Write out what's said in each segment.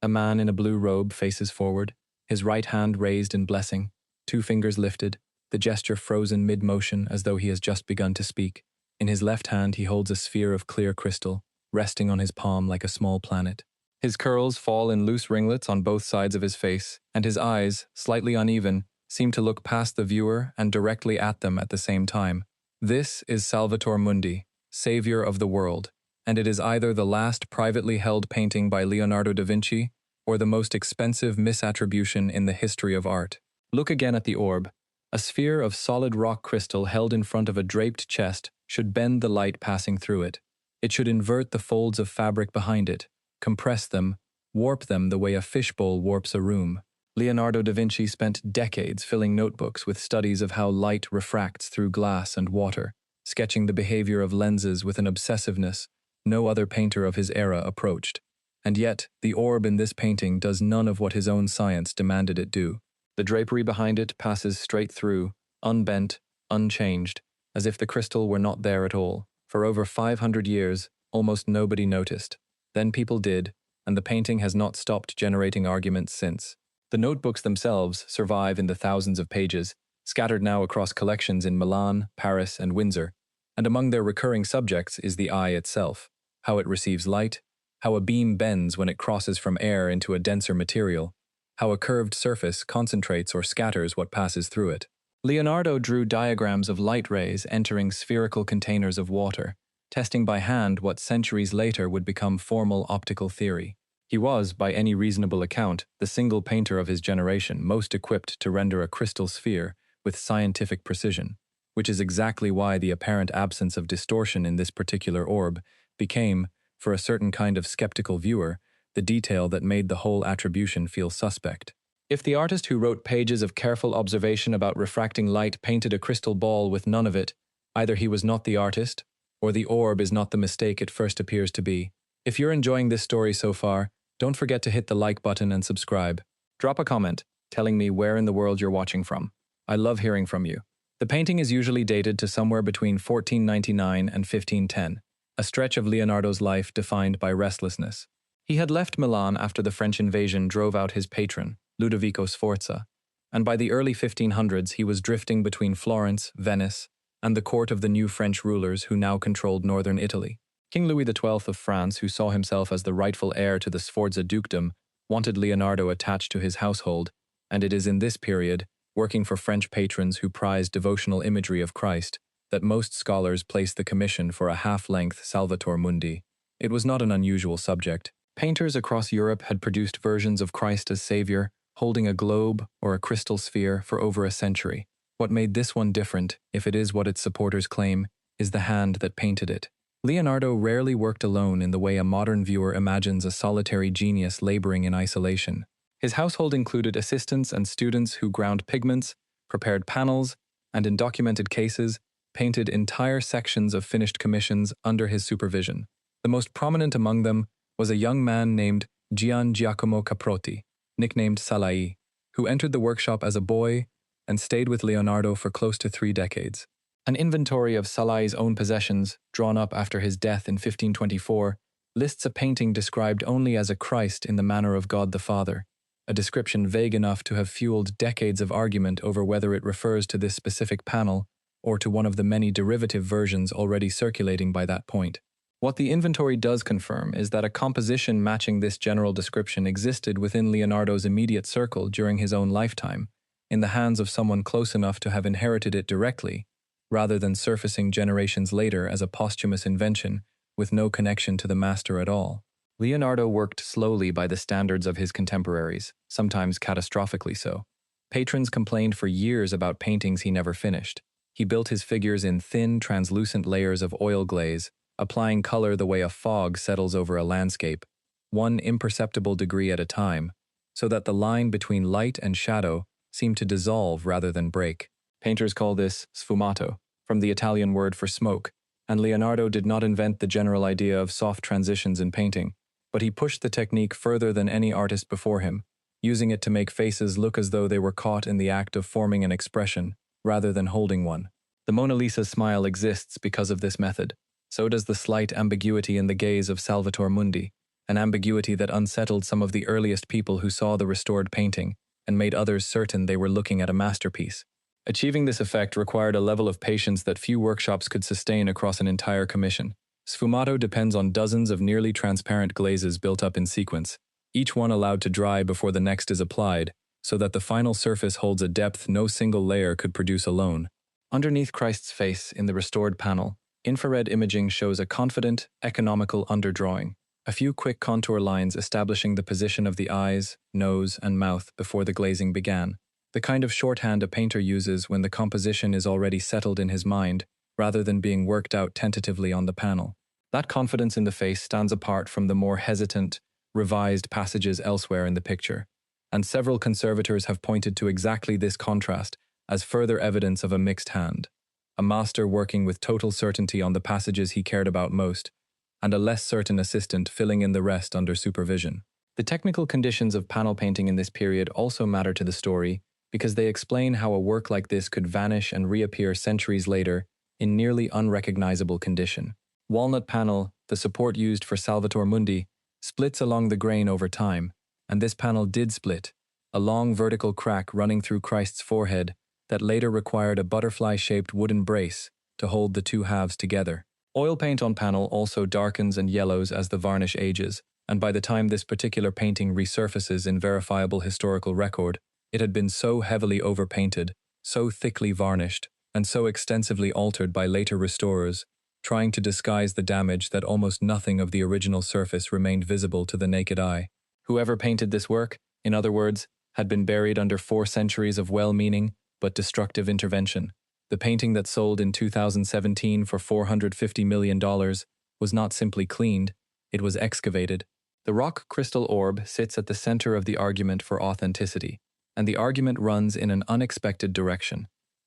A man in a blue robe faces forward, his right hand raised in blessing, two fingers lifted, the gesture frozen mid-motion as though he has just begun to speak. In his left hand he holds a sphere of clear crystal, resting on his palm like a small planet. His curls fall in loose ringlets on both sides of his face, and his eyes, slightly uneven, seem to look past the viewer and directly at them at the same time. This is Salvator Mundi, savior of the world, and it is either the last privately held painting by Leonardo da Vinci or the most expensive misattribution in the history of art. Look again at the orb. A sphere of solid rock crystal held in front of a draped chest should bend the light passing through it. It should invert the folds of fabric behind it, compress them, warp them the way a fishbowl warps a room. Leonardo da Vinci spent decades filling notebooks with studies of how light refracts through glass and water, sketching the behavior of lenses with an obsessiveness no other painter of his era approached. And yet, the orb in this painting does none of what his own science demanded it do. The drapery behind it passes straight through, unbent, unchanged, as if the crystal were not there at all. For over 500 years, almost nobody noticed. Then people did, and the painting has not stopped generating arguments since. The notebooks themselves survive in the thousands of pages, scattered now across collections in Milan, Paris, and Windsor, and among their recurring subjects is the eye itself, how it receives light, how a beam bends when it crosses from air into a denser material, how a curved surface concentrates or scatters what passes through it. Leonardo drew diagrams of light rays entering spherical containers of water, testing by hand what centuries later would become formal optical theory. He was, by any reasonable account, the single painter of his generation most equipped to render a crystal sphere with scientific precision, which is exactly why the apparent absence of distortion in this particular orb became, for a certain kind of skeptical viewer, the detail that made the whole attribution feel suspect. If the artist who wrote pages of careful observation about refracting light painted a crystal ball with none of it, either he was not the artist, or the orb is not the mistake it first appears to be. If you're enjoying this story so far, don't forget to hit the like button and subscribe. Drop a comment telling me where in the world you're watching from. I love hearing from you. The painting is usually dated to somewhere between 1499 and 1510, a stretch of Leonardo's life defined by restlessness. He had left Milan after the French invasion drove out his patron, Ludovico Sforza, and by the early 1500s he was drifting between Florence, Venice, and the court of the new French rulers who now controlled northern Italy. King Louis XII of France, who saw himself as the rightful heir to the Sforza dukedom, wanted Leonardo attached to his household, and it is in this period, working for French patrons who prized devotional imagery of Christ, that most scholars place the commission for a half-length Salvator Mundi. It was not an unusual subject. Painters across Europe had produced versions of Christ as Savior, holding a globe or a crystal sphere for over a century. What made this one different, if it is what its supporters claim, is the hand that painted it. Leonardo rarely worked alone in the way a modern viewer imagines a solitary genius laboring in isolation. His household included assistants and students who ground pigments, prepared panels, and in documented cases, painted entire sections of finished commissions under his supervision. The most prominent among them was a young man named Gian Giacomo Caprotti, nicknamed Salai, who entered the workshop as a boy and stayed with Leonardo for close to 3 decades. An inventory of Salai's own possessions, drawn up after his death in 1524, lists a painting described only as a Christ in the manner of God the Father, a description vague enough to have fueled decades of argument over whether it refers to this specific panel or to one of the many derivative versions already circulating by that point. What the inventory does confirm is that a composition matching this general description existed within Leonardo's immediate circle during his own lifetime, in the hands of someone close enough to have inherited it directly, rather than surfacing generations later as a posthumous invention with no connection to the master at all. Leonardo worked slowly by the standards of his contemporaries, sometimes catastrophically so. Patrons complained for years about paintings he never finished. He built his figures in thin, translucent layers of oil glaze, applying color the way a fog settles over a landscape, one imperceptible degree at a time, so that the line between light and shadow seemed to dissolve rather than break. Painters call this Sfumato, from the Italian word for smoke, and Leonardo did not invent the general idea of soft transitions in painting, but he pushed the technique further than any artist before him, using it to make faces look as though they were caught in the act of forming an expression, rather than holding one. The Mona Lisa's smile exists because of this method. So does the slight ambiguity in the gaze of Salvator Mundi, an ambiguity that unsettled some of the earliest people who saw the restored painting and made others certain they were looking at a masterpiece. Achieving this effect required a level of patience that few workshops could sustain across an entire commission. Sfumato depends on dozens of nearly transparent glazes built up in sequence, each one allowed to dry before the next is applied, so that the final surface holds a depth no single layer could produce alone. Underneath Christ's face in the restored panel, infrared imaging shows a confident, economical underdrawing, a few quick contour lines establishing the position of the eyes, nose, and mouth before the glazing began, the kind of shorthand a painter uses when the composition is already settled in his mind, rather than being worked out tentatively on the panel. That confidence in the face stands apart from the more hesitant, revised passages elsewhere in the picture, and several conservators have pointed to exactly this contrast as further evidence of a mixed hand, a master working with total certainty on the passages he cared about most, and a less certain assistant filling in the rest under supervision. The technical conditions of panel painting in this period also matter to the story because they explain how a work like this could vanish and reappear centuries later in nearly unrecognizable condition. Walnut panel, the support used for Salvator Mundi, splits along the grain over time, and this panel did split, a long vertical crack running through Christ's forehead that later required a butterfly-shaped wooden brace to hold the two halves together. Oil paint on panel also darkens and yellows as the varnish ages, and by the time this particular painting resurfaces in verifiable historical record, it had been so heavily overpainted, so thickly varnished, and so extensively altered by later restorers, trying to disguise the damage that almost nothing of the original surface remained visible to the naked eye. Whoever painted this work, in other words, had been buried under 4 centuries of well-meaning but destructive intervention. The painting that sold in 2017 for $450 million was not simply cleaned, it was excavated. The rock crystal orb sits at the center of the argument for authenticity, and the argument runs in an unexpected direction.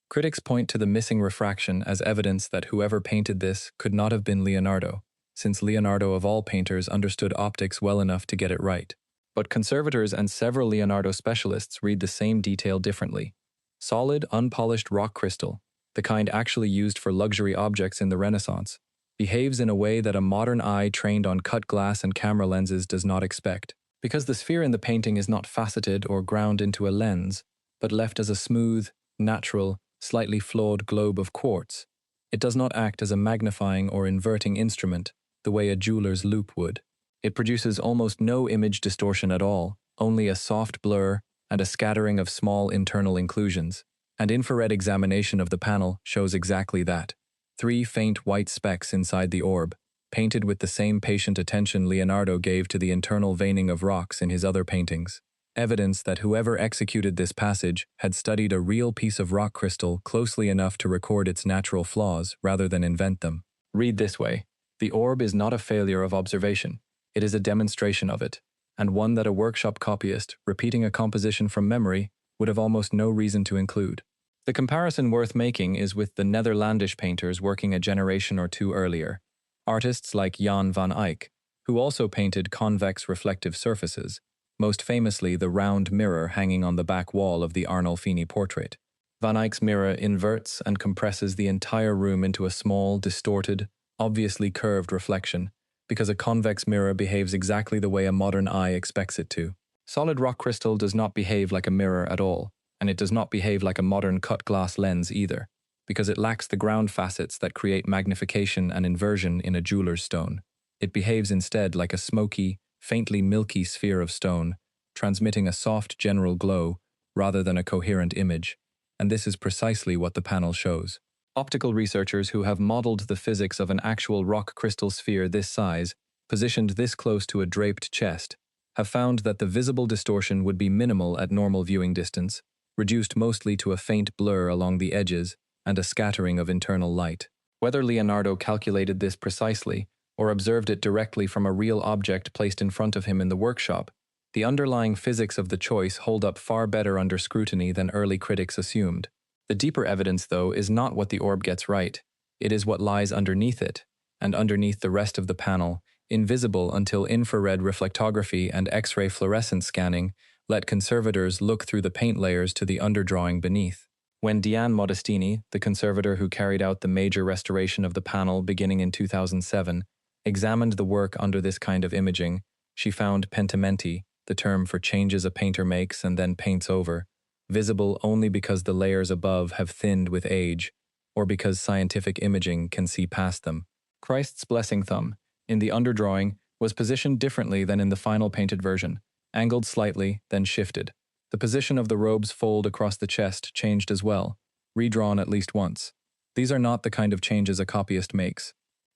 Critics point to the missing refraction as evidence that whoever painted this could not have been Leonardo, since Leonardo of all painters understood optics well enough to get it right. But conservators and several Leonardo specialists read the same detail differently. Solid, unpolished rock crystal, the kind actually used for luxury objects in the Renaissance, behaves in a way that a modern eye trained on cut glass and camera lenses does not expect. Because the sphere in the painting is not faceted or ground into a lens, but left as a smooth, natural, slightly flawed globe of quartz, it does not act as a magnifying or inverting instrument the way a jeweler's loupe would. It produces almost no image distortion at all, only a soft blur and a scattering of small internal inclusions, and infrared examination of the panel shows exactly that. 3 faint white specks inside the orb, painted with the same patient attention Leonardo gave to the internal veining of rocks in his other paintings. Evidence that whoever executed this passage had studied a real piece of rock crystal closely enough to record its natural flaws rather than invent them. Read this way: the orb is not a failure of observation, it is a demonstration of it, and one that a workshop copyist, repeating a composition from memory, would have almost no reason to include. The comparison worth making is with the Netherlandish painters working a generation or two earlier, artists like Jan van Eyck, who also painted convex reflective surfaces, most famously the round mirror hanging on the back wall of the Arnolfini portrait. Van Eyck's mirror inverts and compresses the entire room into a small, distorted, obviously curved reflection, because a convex mirror behaves exactly the way a modern eye expects it to. Solid rock crystal does not behave like a mirror at all, and it does not behave like a modern cut glass lens either, because it lacks the ground facets that create magnification and inversion in a jeweler's stone. It behaves instead like a smoky, faintly milky sphere of stone, transmitting a soft general glow rather than a coherent image, and this is precisely what the panel shows. Optical researchers who have modeled the physics of an actual rock crystal sphere this size, positioned this close to a draped chest, have found that the visible distortion would be minimal at normal viewing distance, reduced mostly to a faint blur along the edges and a scattering of internal light. Whether Leonardo calculated this precisely or observed it directly from a real object placed in front of him in the workshop, the underlying physics of the choice hold up far better under scrutiny than early critics assumed. The deeper evidence, though, is not what the orb gets right. It is what lies underneath it, and underneath the rest of the panel, invisible until infrared reflectography and X-ray fluorescence scanning let conservators look through the paint layers to the underdrawing beneath. When Diane Modestini, the conservator who carried out the major restoration of the panel beginning in 2007, examined the work under this kind of imaging, she found pentimenti, the term for changes a painter makes and then paints over, visible only because the layers above have thinned with age, or because scientific imaging can see past them. Christ's blessing thumb, in the underdrawing, was positioned differently than in the final painted version, angled slightly, then shifted. The position of the robe's fold across the chest changed as well, redrawn at least once. These are not the kind of changes a copyist makes.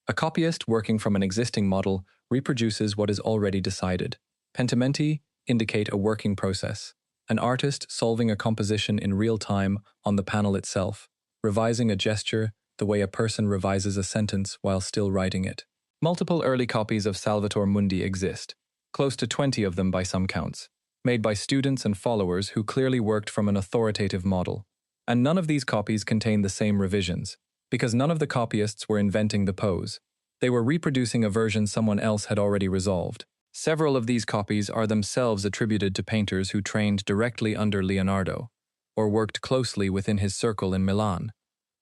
A copyist working from an existing model reproduces what is already decided. Pentimenti indicate a working process, an artist solving a composition in real time on the panel itself, revising a gesture the way a person revises a sentence while still writing it. Multiple early copies of Salvator Mundi exist, close to 20 of them by some counts, made by students and followers who clearly worked from an authoritative model. And none of these copies contain the same revisions, because none of the copyists were inventing the pose. They were reproducing a version someone else had already resolved. Several of these copies are themselves attributed to painters who trained directly under Leonardo, or worked closely within his circle in Milan,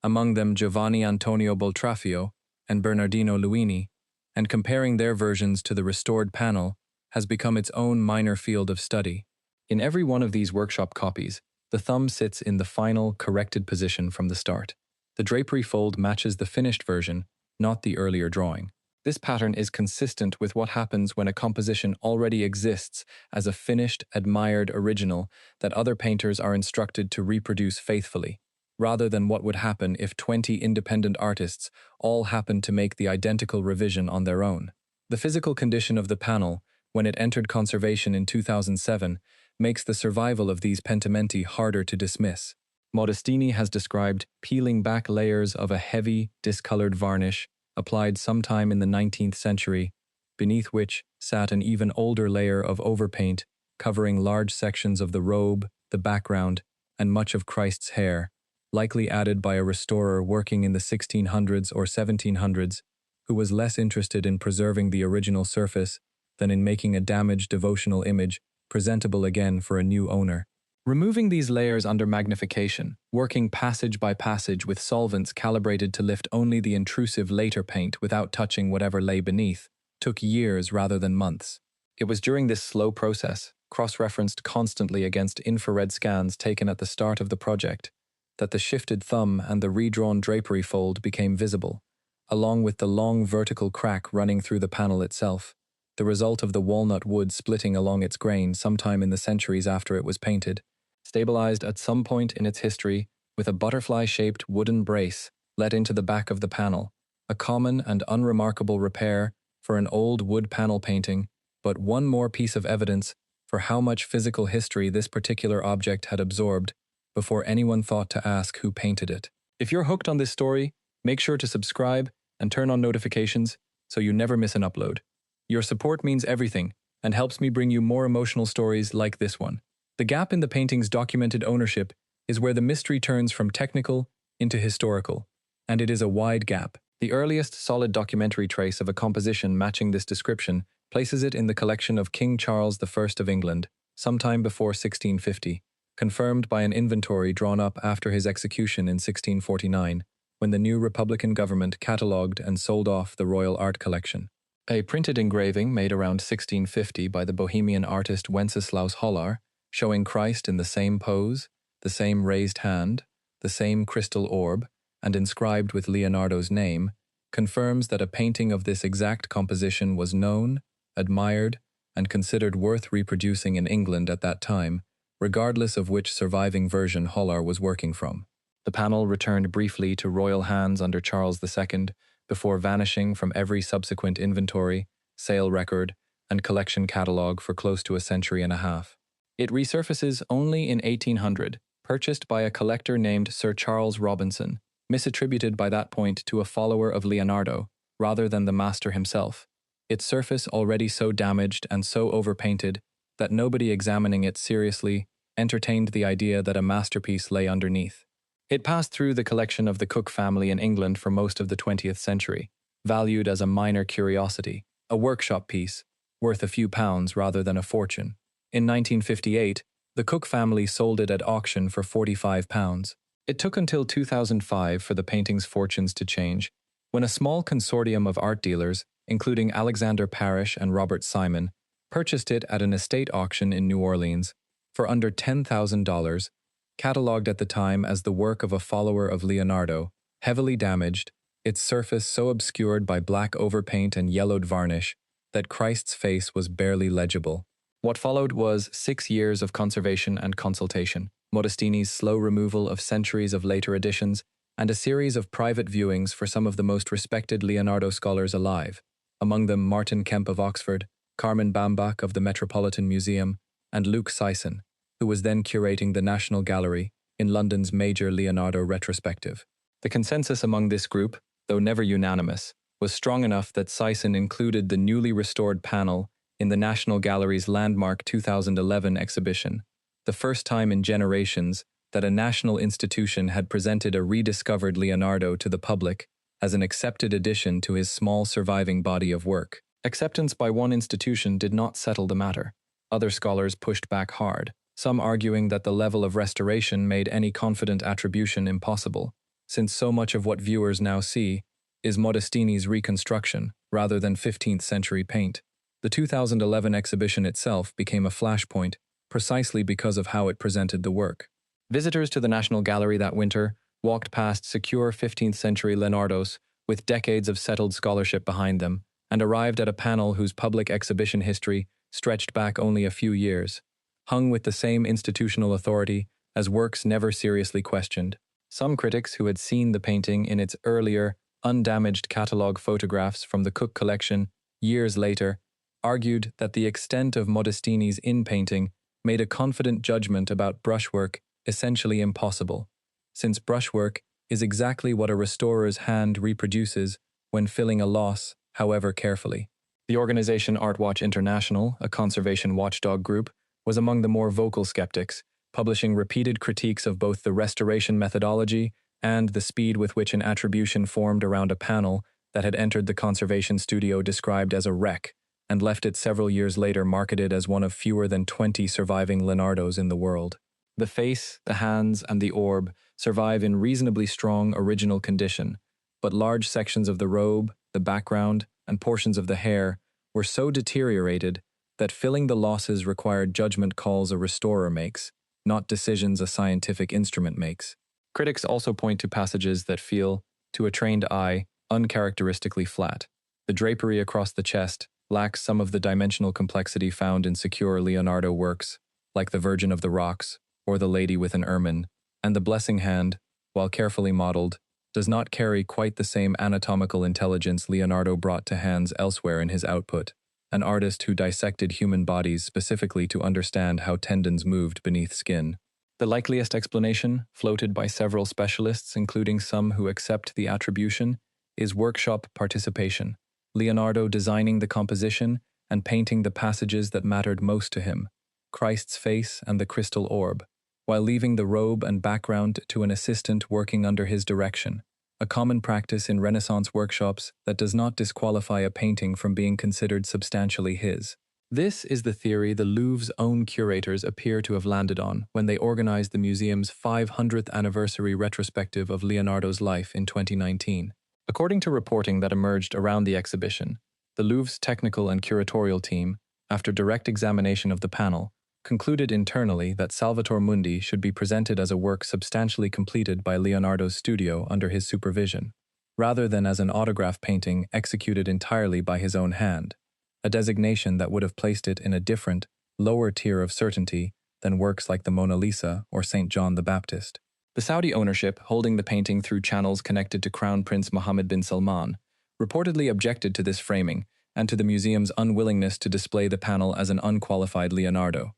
among them Giovanni Antonio Boltraffio and Bernardino Luini, and comparing their versions to the restored panel has become its own minor field of study. In every one of these workshop copies, the thumb sits in the final, corrected position from the start. The drapery fold matches the finished version, not the earlier drawing. This pattern is consistent with what happens when a composition already exists as a finished, admired original that other painters are instructed to reproduce faithfully, rather than what would happen if 20 independent artists all happened to make the identical revision on their own. The physical condition of the panel, when it entered conservation in 2007, makes the survival of these pentimenti harder to dismiss. Modestini has described peeling back layers of a heavy, discolored varnish applied sometime in the 19th century, beneath which sat an even older layer of overpaint covering large sections of the robe, the background, and much of Christ's hair, likely added by a restorer working in the 1600s or 1700s, who was less interested in preserving the original surface than in making a damaged devotional image presentable again for a new owner. Removing these layers under magnification, working passage by passage with solvents calibrated to lift only the intrusive later paint without touching whatever lay beneath, took years rather than months. It was during this slow process, cross-referenced constantly against infrared scans taken at the start of the project, that the shifted thumb and the redrawn drapery fold became visible, along with the long vertical crack running through the panel itself, the result of the walnut wood splitting along its grain sometime in the centuries after it was painted, stabilized at some point in its history with a butterfly-shaped wooden brace let into the back of the panel, a common and unremarkable repair for an old wood panel painting, but one more piece of evidence for how much physical history this particular object had absorbed before anyone thought to ask who painted it. If you're hooked on this story, make sure to subscribe and turn on notifications so you never miss an upload. Your support means everything and helps me bring you more emotional stories like this one. The gap in the painting's documented ownership is where the mystery turns from technical into historical, and it is a wide gap. The earliest solid documentary trace of a composition matching this description places it in the collection of King Charles I of England, sometime before 1650, confirmed by an inventory drawn up after his execution in 1649, when the new Republican government catalogued and sold off the royal art collection. A printed engraving made around 1650 by the Bohemian artist Wenceslaus Hollar, showing Christ in the same pose, the same raised hand, the same crystal orb, and inscribed with Leonardo's name, confirms that a painting of this exact composition was known, admired, and considered worth reproducing in England at that time, regardless of which surviving version Hollar was working from. The panel returned briefly to royal hands under Charles II before vanishing from every subsequent inventory, sale record, and collection catalogue for close to a century and a half. It resurfaces only in 1800, purchased by a collector named Sir Charles Robinson, misattributed by that point to a follower of Leonardo, rather than the master himself, its surface already so damaged and so overpainted that nobody examining it seriously entertained the idea that a masterpiece lay underneath. It passed through the collection of the Cook family in England for most of the 20th century, valued as a minor curiosity, a workshop piece, worth a few pounds rather than a fortune. In 1958, the Cook family sold it at auction for £45. It took until 2005 for the painting's fortunes to change, when a small consortium of art dealers, including Alexander Parish and Robert Simon, purchased it at an estate auction in New Orleans for under $10,000, catalogued at the time as the work of a follower of Leonardo, heavily damaged, its surface so obscured by black overpaint and yellowed varnish that Christ's face was barely legible. What followed was 6 years of conservation and consultation, Modestini's slow removal of centuries of later editions, and a series of private viewings for some of the most respected Leonardo scholars alive, among them Martin Kemp of Oxford, Carmen Bambach of the Metropolitan Museum, and Luc Sisson, who was then curating the National Gallery in London's major Leonardo retrospective. The consensus among this group, though never unanimous, was strong enough that Sisson included the newly restored panel in the National Gallery's landmark 2011 exhibition, the first time in generations that a national institution had presented a rediscovered Leonardo to the public as an accepted addition to his small surviving body of work. Acceptance by one institution did not settle the matter. Other scholars pushed back hard, some arguing that the level of restoration made any confident attribution impossible, since so much of what viewers now see is Modestini's reconstruction rather than 15th century paint. The 2011 exhibition itself became a flashpoint precisely because of how it presented the work. Visitors to the National Gallery that winter walked past secure 15th century Leonardos with decades of settled scholarship behind them and arrived at a panel whose public exhibition history stretched back only a few years, hung with the same institutional authority as works never seriously questioned. Some critics who had seen the painting in its earlier, undamaged catalogue photographs from the Cook collection years later argued that the extent of Modestini's in-painting made a confident judgment about brushwork essentially impossible, since brushwork is exactly what a restorer's hand reproduces when filling a loss, however carefully. The organization Artwatch International, a conservation watchdog group, was among the more vocal skeptics, publishing repeated critiques of both the restoration methodology and the speed with which an attribution formed around a panel that had entered the conservation studio described as a wreck and left it several years later marketed as one of fewer than 20 surviving Leonardos in the world. The face, the hands, and the orb survive in reasonably strong original condition, but large sections of the robe, the background, and portions of the hair were so deteriorated that filling the losses required judgment calls a restorer makes, not decisions a scientific instrument makes. Critics also point to passages that feel, to a trained eye, uncharacteristically flat. The drapery across the chest lacks some of the dimensional complexity found in secure Leonardo works, like the Virgin of the Rocks or the Lady with an Ermine, and the blessing hand, while carefully modeled, does not carry quite the same anatomical intelligence Leonardo brought to hands elsewhere in his output, an artist who dissected human bodies specifically to understand how tendons moved beneath skin. The likeliest explanation, floated by several specialists, including some who accept the attribution, is workshop participation, Leonardo designing the composition and painting the passages that mattered most to him, Christ's face and the crystal orb, while leaving the robe and background to an assistant working under his direction, a common practice in Renaissance workshops that does not disqualify a painting from being considered substantially his. This is the theory the Louvre's own curators appear to have landed on when they organized the museum's 500th anniversary retrospective of Leonardo's life in 2019. According to reporting that emerged around the exhibition, the Louvre's technical and curatorial team, after direct examination of the panel, concluded internally that Salvator Mundi should be presented as a work substantially completed by Leonardo's studio under his supervision, rather than as an autograph painting executed entirely by his own hand, a designation that would have placed it in a different, lower tier of certainty than works like the Mona Lisa or St. John the Baptist. The Saudi ownership, holding the painting through channels connected to Crown Prince Mohammed bin Salman, reportedly objected to this framing and to the museum's unwillingness to display the panel as an unqualified Leonardo.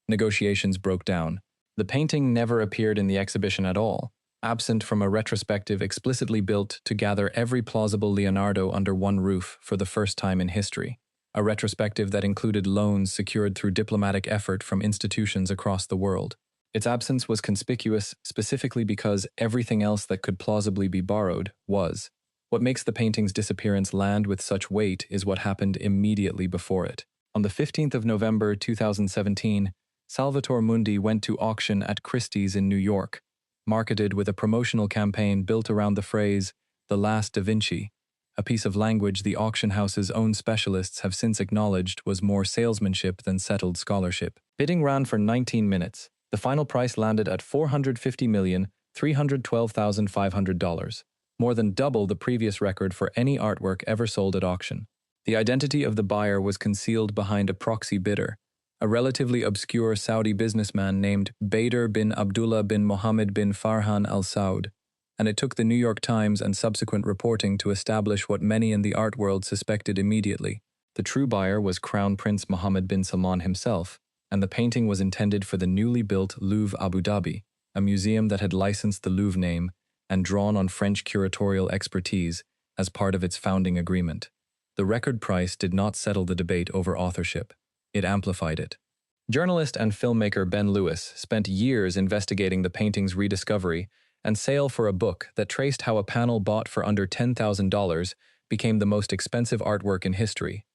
Negotiations broke down. The painting never appeared in the exhibition at all, absent from a retrospective explicitly built to gather every plausible Leonardo under one roof for the first time in history, a retrospective that included loans secured through diplomatic effort from institutions across the world. Its absence was conspicuous specifically because everything else that could plausibly be borrowed was. What makes the painting's disappearance land with such weight is what happened immediately before it. On the 15th of November 2017, Salvator Mundi went to auction at Christie's in New York, marketed with a promotional campaign built around the phrase, "The Last Da Vinci," a piece of language the auction house's own specialists have since acknowledged was more salesmanship than settled scholarship. Bidding ran for 19 minutes. The final price landed at $450,312,500, more than double the previous record for any artwork ever sold at auction. The identity of the buyer was concealed behind a proxy bidder, a relatively obscure Saudi businessman named Bader bin Abdullah bin Mohammed bin Farhan al Saud, and it took the New York Times and subsequent reporting to establish what many in the art world suspected immediately. The true buyer was Crown Prince Mohammed bin Salman himself, and the painting was intended for the newly built Louvre Abu Dhabi, a museum that had licensed the Louvre name and drawn on French curatorial expertise as part of its founding agreement. The record price did not settle the debate over authorship. It amplified it. Journalist and filmmaker Ben Lewis spent years investigating the painting's rediscovery and sale for a book that traced how a panel bought for under $10,000 became the most expensive artwork in history,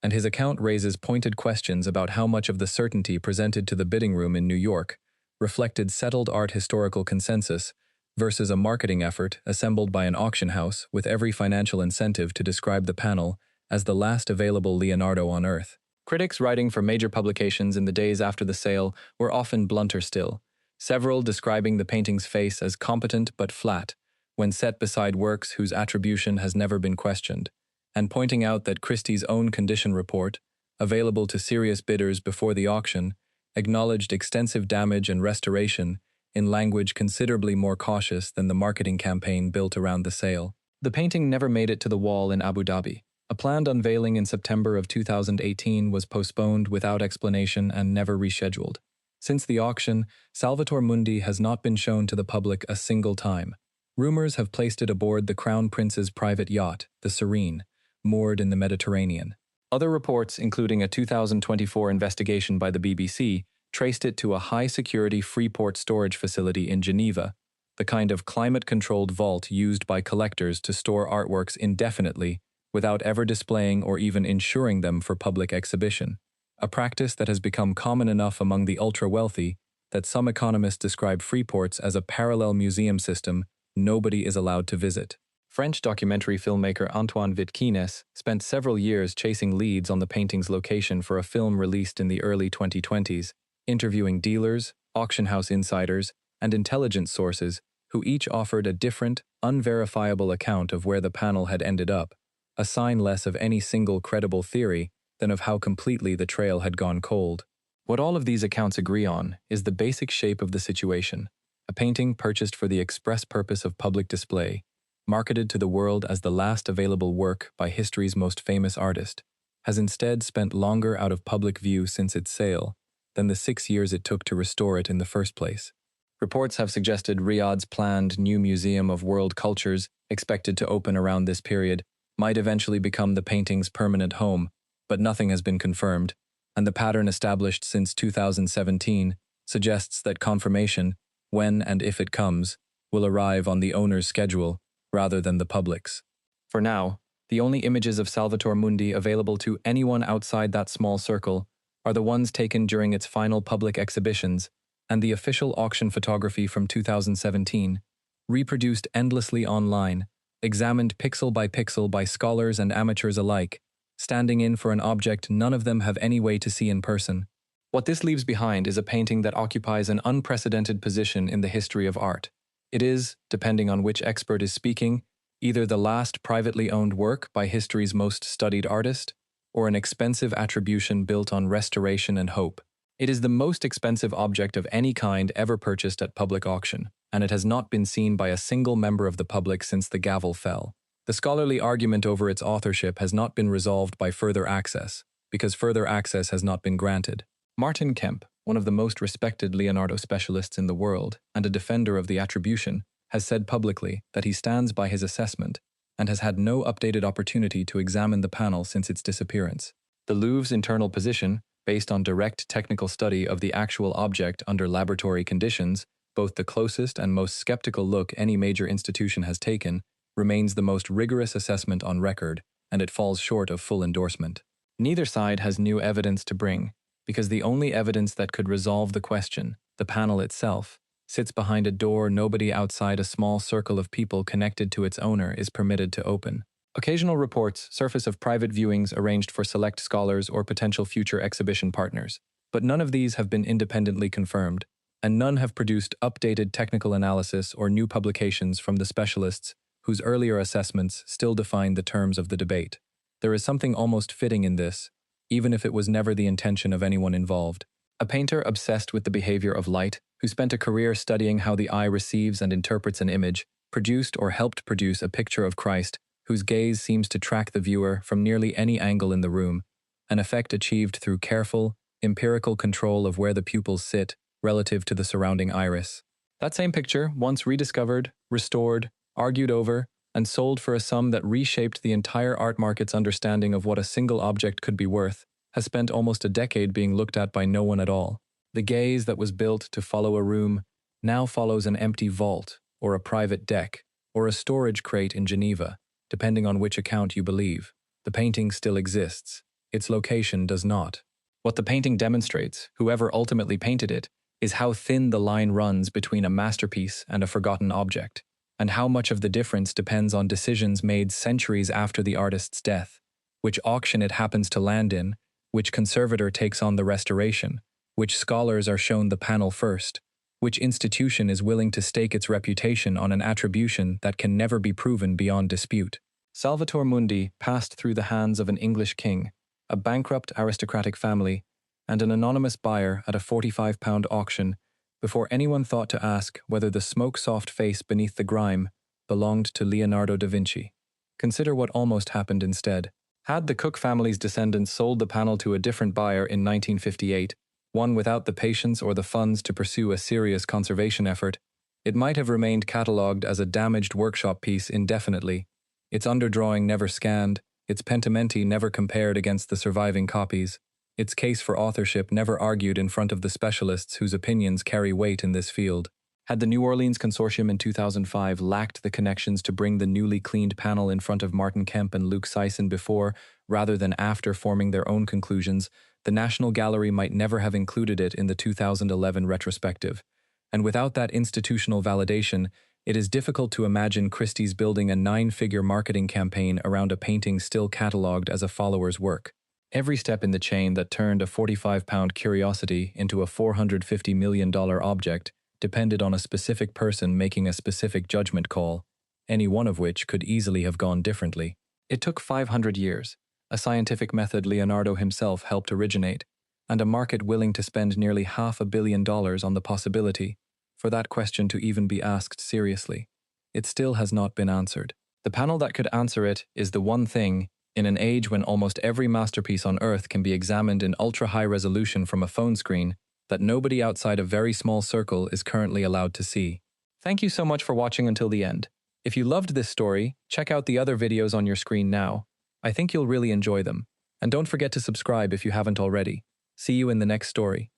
and his account raises pointed questions about how much of the certainty presented to the bidding room in New York reflected settled art historical consensus versus a marketing effort assembled by an auction house with every financial incentive to describe the panel as the last available Leonardo on Earth. Critics writing for major publications in the days after the sale were often blunter still, several describing the painting's face as competent but flat when set beside works whose attribution has never been questioned, and pointing out that Christie's own condition report, available to serious bidders before the auction, acknowledged extensive damage and restoration in language considerably more cautious than the marketing campaign built around the sale. The painting never made it to the wall in Abu Dhabi. A planned unveiling in September of 2018 was postponed without explanation and never rescheduled. Since the auction, Salvator Mundi has not been shown to the public a single time. Rumors have placed it aboard the Crown Prince's private yacht, the Serene, moored in the Mediterranean. Other reports, including a 2024 investigation by the BBC, traced it to a high-security Freeport storage facility in Geneva, the kind of climate-controlled vault used by collectors to store artworks indefinitely without ever displaying or even insuring them for public exhibition, a practice that has become common enough among the ultra-wealthy that some economists describe Freeports as a parallel museum system nobody is allowed to visit. French documentary filmmaker Antoine Vitquines spent several years chasing leads on the painting's location for a film released in the early 2020s, interviewing dealers, auction house insiders, and intelligence sources who each offered a different, unverifiable account of where the panel had ended up, a sign less of any single credible theory than of how completely the trail had gone cold. What all of these accounts agree on is the basic shape of the situation: a painting purchased for the express purpose of public display, marketed to the world as the last available work by history's most famous artist, has instead spent longer out of public view since its sale than the 6 years it took to restore it in the first place. Reports have suggested Riyadh's planned new Museum of World Cultures, expected to open around this period, might eventually become the painting's permanent home, but nothing has been confirmed, and the pattern established since 2017 suggests that confirmation, when and if it comes, will arrive on the owner's schedule rather than the public's. For now, the only images of Salvator Mundi available to anyone outside that small circle are the ones taken during its final public exhibitions and the official auction photography from 2017, reproduced endlessly online, examined pixel by scholars and amateurs alike, standing in for an object none of them have any way to see in person. What this leaves behind is a painting that occupies an unprecedented position in the history of art. It is, depending on which expert is speaking, either the last privately owned work by history's most studied artist, or an expensive attribution built on restoration and hope. It is the most expensive object of any kind ever purchased at public auction, and it has not been seen by a single member of the public since the gavel fell. The scholarly argument over its authorship has not been resolved by further access, because further access has not been granted. Martin Kemp, one of the most respected Leonardo specialists in the world and a defender of the attribution, has said publicly that he stands by his assessment and has had no updated opportunity to examine the panel since its disappearance. The Louvre's internal position, based on direct technical study of the actual object under laboratory conditions, both the closest and most skeptical look any major institution has taken, remains the most rigorous assessment on record, and it falls short of full endorsement. Neither side has new evidence to bring, because the only evidence that could resolve the question, the panel itself, sits behind a door nobody outside a small circle of people connected to its owner is permitted to open. Occasional reports surface of private viewings arranged for select scholars or potential future exhibition partners, but none of these have been independently confirmed, and none have produced updated technical analysis or new publications from the specialists whose earlier assessments still define the terms of the debate. There is something almost fitting in this, even if it was never the intention of anyone involved. A painter obsessed with the behavior of light, who spent a career studying how the eye receives and interprets an image, produced or helped produce a picture of Christ whose gaze seems to track the viewer from nearly any angle in the room, an effect achieved through careful, empirical control of where the pupils sit relative to the surrounding iris. That same picture, once rediscovered, restored, argued over, and sold for a sum that reshaped the entire art market's understanding of what a single object could be worth, has spent almost a decade being looked at by no one at all. The gaze that was built to follow a room now follows an empty vault, or a private deck, or a storage crate in Geneva, depending on which account you believe. The painting still exists. Its location does not. What the painting demonstrates, whoever ultimately painted it, is how thin the line runs between a masterpiece and a forgotten object, and how much of the difference depends on decisions made centuries after the artist's death, which auction it happens to land in, which conservator takes on the restoration, which scholars are shown the panel first, which institution is willing to stake its reputation on an attribution that can never be proven beyond dispute. Salvator Mundi passed through the hands of an English king, a bankrupt aristocratic family, and an anonymous buyer at a £45 auction before anyone thought to ask whether the smoke-soft face beneath the grime belonged to Leonardo da Vinci. Consider what almost happened instead. Had the Cook family's descendants sold the panel to a different buyer in 1958, one without the patience or the funds to pursue a serious conservation effort, it might have remained catalogued as a damaged workshop piece indefinitely, its underdrawing never scanned, its Pentimenti never compared against the surviving copies, its case for authorship never argued in front of the specialists whose opinions carry weight in this field. Had the New Orleans Consortium in 2005 lacked the connections to bring the newly cleaned panel in front of Martin Kemp and Luc Sisson before, rather than after forming their own conclusions, the National Gallery might never have included it in the 2011 retrospective. And without that institutional validation, it is difficult to imagine Christie's building a 9-figure marketing campaign around a painting still catalogued as a follower's work. Every step in the chain that turned a £45 curiosity into a $450 million object depended on a specific person making a specific judgment call, any one of which could easily have gone differently. It took 500 years, a scientific method Leonardo himself helped originate, and a market willing to spend nearly $500 million on the possibility for that question to even be asked seriously. It still has not been answered. The panel that could answer it is the one thing, in an age when almost every masterpiece on Earth can be examined in ultra-high resolution from a phone screen, that nobody outside a very small circle is currently allowed to see. Thank you so much for watching until the end. If you loved this story, check out the other videos on your screen now. I think you'll really enjoy them. And don't forget to subscribe if you haven't already. See you in the next story.